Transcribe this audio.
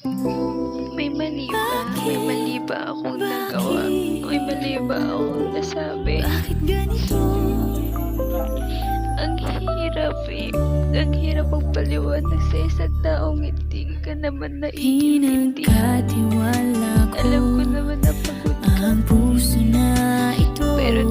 May mali ba? May mali ba akong nagawa? May mali ba akong nasabi? Bakit ganito? Ang hirap eh. Ang hirap magpaliwanag sa isang taong hindi ka naman naiintindi. Pinagkatiwala ko Alam ko naman na pagod ka. ang puso na ito. Pero